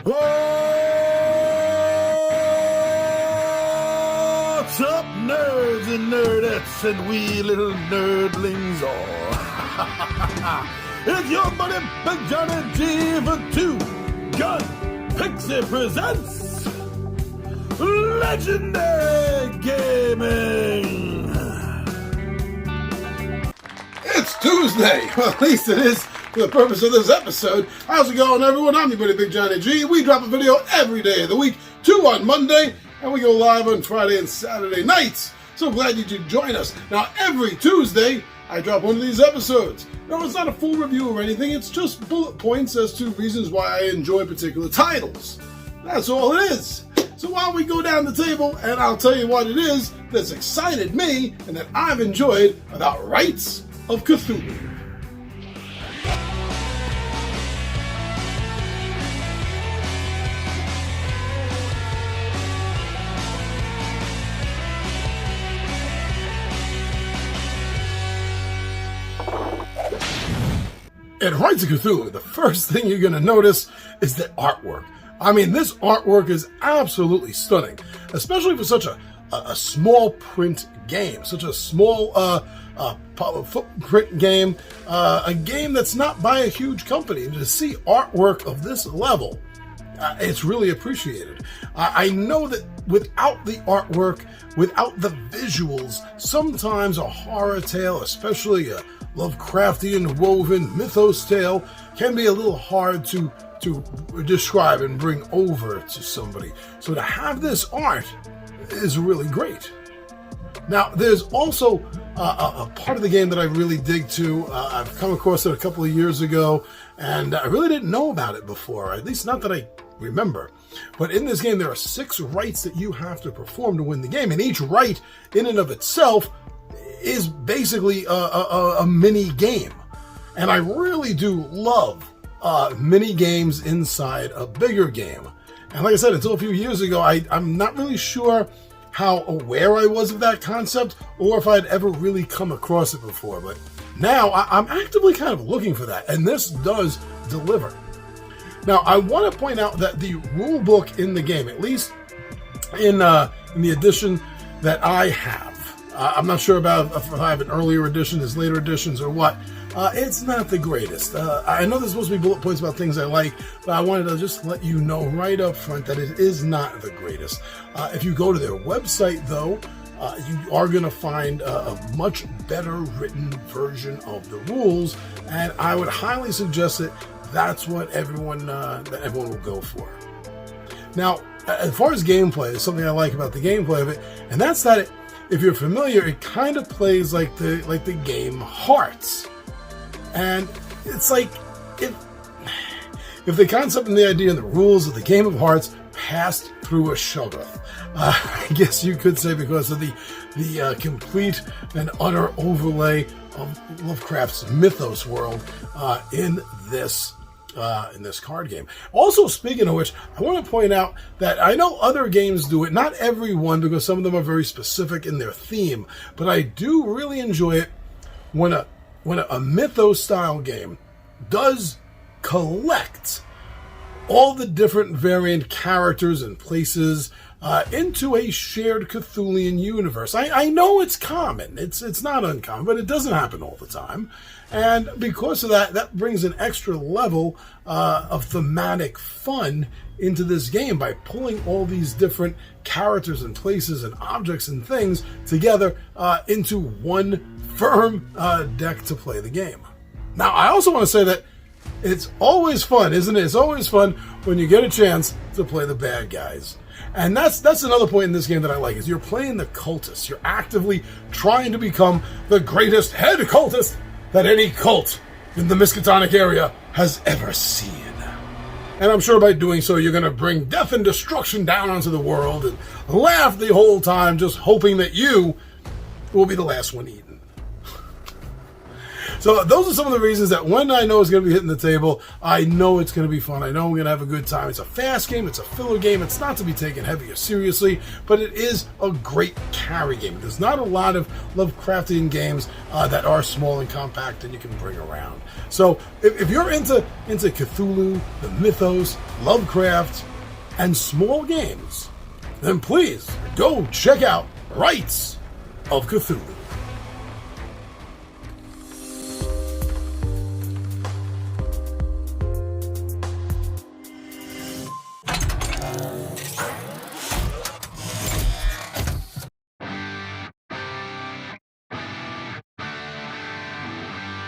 What's up, nerds and nerdettes and wee little nerdlings all? It's your buddy Big Johnny G for Two Gun Pixie presents Legendary Gaming. It's Tuesday, well, at least it is for the purpose of this episode. How's it going, everyone? I'm your buddy Big Johnny G. We drop a video every day of the week, 2 on Monday, and we go live on Friday and Saturday nights. So glad you could join us. Now, every Tuesday, I drop one of these episodes. No, it's not a full review or anything. It's just bullet points as to reasons why I enjoy particular titles. That's all it is. So why don't we go down the table, and I'll tell you what it is that's excited me and that I've enjoyed about Rites of Cthulhu. In Rites of Cthulhu, the first thing you're going to notice is the artwork. I mean, this artwork is absolutely stunning, especially for such a small print game, such a small footprint game, a game that's not by a huge company. To see artwork of this level, it's really appreciated. I know that without the artwork, without the visuals, sometimes a horror tale, especially a Lovecraftian woven mythos tale, can be a little hard to describe and bring over to somebody. So to have this art is really great. Now, there's also a part of the game that I really dig too. I've come across it a couple of years ago, and I really didn't know about it before, at least not that I remember. But in this game, there are 6 rites that you have to perform to win the game, and each rite, in and of itself, is basically a mini game. And I really do love mini games inside a bigger game. And like I said, until a few years ago, I'm not really sure how aware I was of that concept or if I'd ever really come across it before. But now I'm actively kind of looking for that, and this does deliver. Now, I want to point out that the rule book in the game, at least in the edition that I have, I'm not sure about if I have an earlier edition, there's later editions or what. It's not the greatest. I know there's supposed to be bullet points about things I like, but I wanted to just let you know right up front that it is not the greatest. If you go to their website, though, you are going to find a much better written version of the rules, and I would highly suggest that that's what everyone will go for. Now, as far as gameplay, there's something I like about the gameplay of it, and that's that if you're familiar, it kind of plays like the game Hearts. And it's like if the concept and the idea and the rules of the game of Hearts passed through a shoggoth, I guess you could say, because of the complete and utter overlay of Lovecraft's mythos world in this card game. Also, speaking of which, I want to point out that I know other games do it, not every one, because some of them are very specific in their theme, but I do really enjoy it when a mythos-style game does collect all the different variant characters and places into a shared Cthulhian universe. I know it's common. It's not uncommon, but it doesn't happen all the time. And because of that brings an extra level of thematic fun into this game by pulling all these different characters and places and objects and things together into one firm deck to play the game. Now, I also want to say that it's always fun, isn't it? It's always fun when you get a chance to play the bad guys. And that's another point in this game that I like, is you're playing the cultists. You're actively trying to become the greatest head cultist that any cult in the Miskatonic area has ever seen. And I'm sure by doing so, you're going to bring death and destruction down onto the world and laugh the whole time, just hoping that you will be the last one eaten. So those are some of the reasons that when I know it's going to be hitting the table, I know it's going to be fun. I know we're going to have a good time. It's a fast game. It's a filler game. It's not to be taken heavy or seriously, but it is a great carry game. There's not a lot of Lovecraftian games that are small and compact and you can bring around. So if you're into Cthulhu, the mythos, Lovecraft, and small games, then please go check out Rites of Cthulhu.